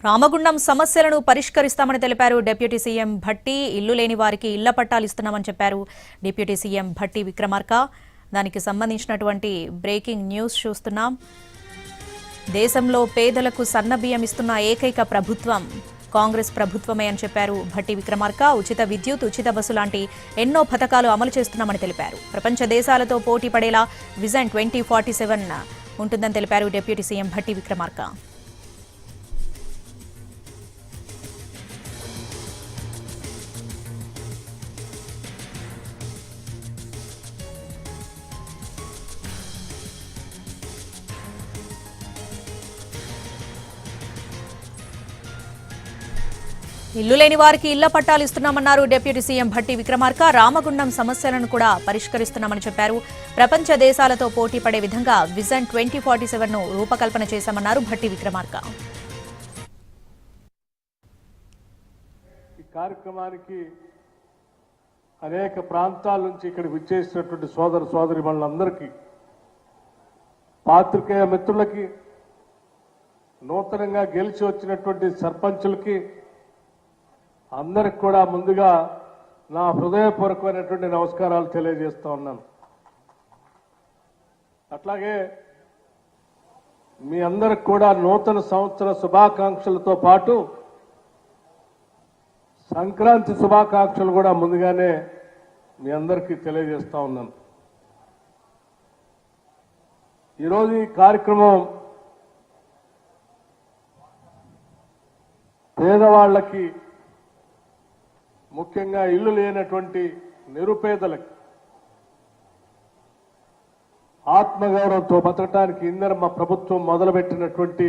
రామగుండం సమస్యలను పరిష్కరిస్తామని తెలిపారు డిప్యూటీ సీఎం భట్టి. ఇల్లు లేని వారికి ఇళ్ల పట్టాలు ఇస్తున్నామని చెప్పారు డిప్యూటీ సీఎం భట్టి విక్రమార్క. దానికి సంబంధించినటువంటి బ్రేకింగ్ న్యూస్ చూస్తున్నాం. దేశంలో పేదలకు సన్నబియ్యం ఇస్తున్న ఏకైక ప్రభుత్వం కాంగ్రెస్ ప్రభుత్వమే అని చెప్పారు భట్టి విక్రమార్క. ఉచిత విద్యుత్, ఉచిత బస్సు లాంటి ఎన్నో పథకాలు అమలు చేస్తున్నామని తెలిపారు. ప్రపంచ దేశాలతో పోటీ పడేలా విజన్ 2047 ఉంటుందని తెలిపారు డిప్యూటీ సీఎం భట్టి విక్రమార్క. ఇల్లు లేని వారికి ఇళ్ల పట్టాలు ఇస్తున్నామన్నారు డిప్యూటీ సీఎం భట్టి విక్రమార్క. రామగుండం సమస్యలను కూడా పరిష్కరిస్తున్నామని చెప్పారు. ప్రపంచ దేశాలతో పోటీ పడే విధంగా విజన్ 2047 రూపకల్పన చేశామన్నారు భట్టి విక్రమార్క. ఈ కార్యక్రమానికి అనేక ప్రాంతాల నుంచి ఇక్కడికి విచ్చేసినటువంటి సోదర సోదరీమణులందరికీ, పాత్రికేయ మిత్రులకి, నూతనంగా గెలిచి వచ్చినటువంటి సర్పంచులకి అందరికి కూడా ముందుగా నా హృదయపూర్వకమైనటువంటి నమస్కారాలు తెలియజేస్తా ఉన్నాను. అట్లాగే మీ అందరికి కూడా నూతన సంవత్సర శుభాకాంక్షలతో పాటు సంక్రాంతి శుభాకాంక్షలు కూడా ముందుగానే మీ అందరికీ తెలియజేస్తా ఉన్నాను. ఈరోజు ఈ కార్యక్రమం పేదవాళ్లకి, ముఖ్యంగా ఇల్లు లేనటువంటి నిరుపేదలకు ఆత్మగౌరవంతో బతకటానికి ఇందిరమ్మ ప్రభుత్వం మొదలుపెట్టినటువంటి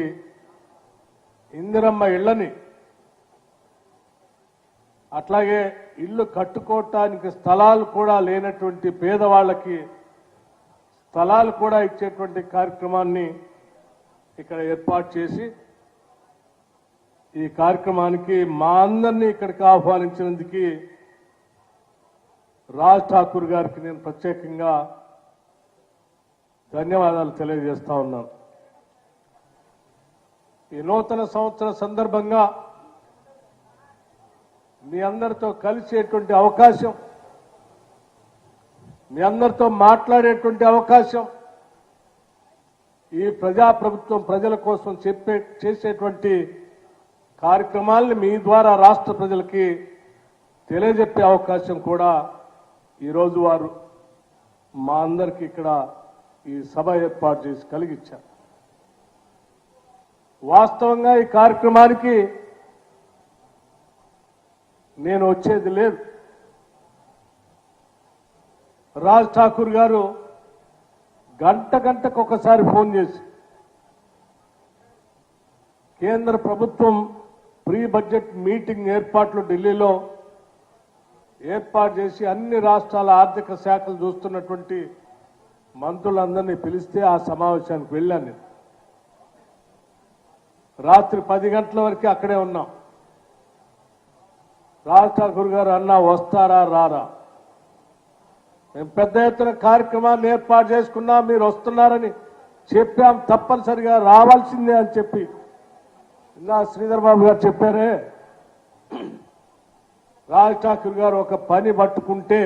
ఇందిరమ్మ ఇళ్లని, అట్లాగే ఇల్లు కట్టుకోవటానికి స్థలాలు కూడా లేనటువంటి పేదవాళ్ళకి స్థలాలు కూడా ఇచ్చేటువంటి కార్యక్రమాన్ని ఇక్కడ ఏర్పాటు చేసి, ఈ కార్యక్రమానికి మా అందరినీ ఇక్కడికి ఆహ్వానించినందుకు రాజ్ ఠాకూర్ గారికి నేను ప్రత్యేకంగా ధన్యవాదాలు తెలియజేస్తా ఉన్నాను. ఈ నూతన సంవత్సర సందర్భంగా మీ అందరితో కలిసేటువంటి అవకాశం, మీ అందరితో మాట్లాడేటువంటి అవకాశం, ఈ ప్రజాప్రభుత్వం ప్రజల కోసం చేసేటువంటి కార్యక్రమాలను మీ ద్వారా రాష్ట్ర ప్రజలకి తెలియజెప్పే అవకాశం కూడా ఈరోజు వారు మా అందరికీ ఇక్కడ ఈ సభ ఏర్పాటు చేసి కలిగించారు. వాస్తవంగా ఈ కార్యక్రమానికి నేను వచ్చేది లేదు. రాజ్ ఠాకూర్ గారు గంటకు ఒకసారి ఫోన్ చేసి కేంద్ర ప్రభుత్వం ప్రీ బడ్జెట్ మీటింగ్ ఏర్పాట్లు ఢిల్లీలో ఏర్పాటు చేసి అన్ని రాష్ట్రాల ఆర్థిక శాఖలు చూస్తున్నటువంటి మంత్రులందరినీ పిలిస్తే ఆ సమావేశానికి వెళ్ళాను నేను. రాత్రి 10 గంటల వరకు అక్కడే ఉన్నాం. రాజ్ ఠాకూర్ గారు అన్నా వస్తారా రారా, మేము పెద్ద ఎత్తున కార్యక్రమాన్ని ఏర్పాటు చేసుకున్నా, మీరు వస్తున్నారని చెప్పాం, తప్పనిసరిగా రావాల్సిందే అని చెప్పి ఇలా శ్రీధర్ బాబు గారు చెప్పారే. రాజ్ ఠాకూర్ గారు ఒక పని పట్టుకుంటే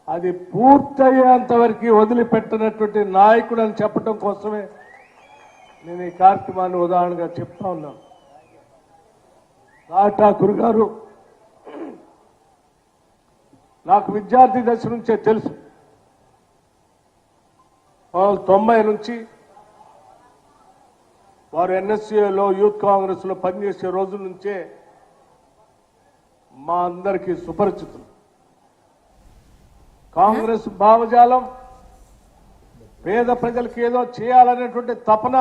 అది పూర్తయ్యేంత వరకు వదిలిపెట్టినటువంటి నాయకుడు అని చెప్పడం కోసమే నేను ఈ కార్యక్రమాన్ని ఉదాహరణగా చెప్తా ఉన్నాను. రాజ్ ఠాకూర్ గారు నాకు విద్యార్థి దశ నుంచే తెలుసు. 90 నుంచి వారు ఎన్ఎస్సీలో, యూత్ కాంగ్రెస్ లో పనిచేసే రోజుల నుంచే మా అందరికీ సుపరిచితులు. కాంగ్రెస్ భావజాలం పేద ప్రజలకు ఏదో చేయాలనేటువంటి తపన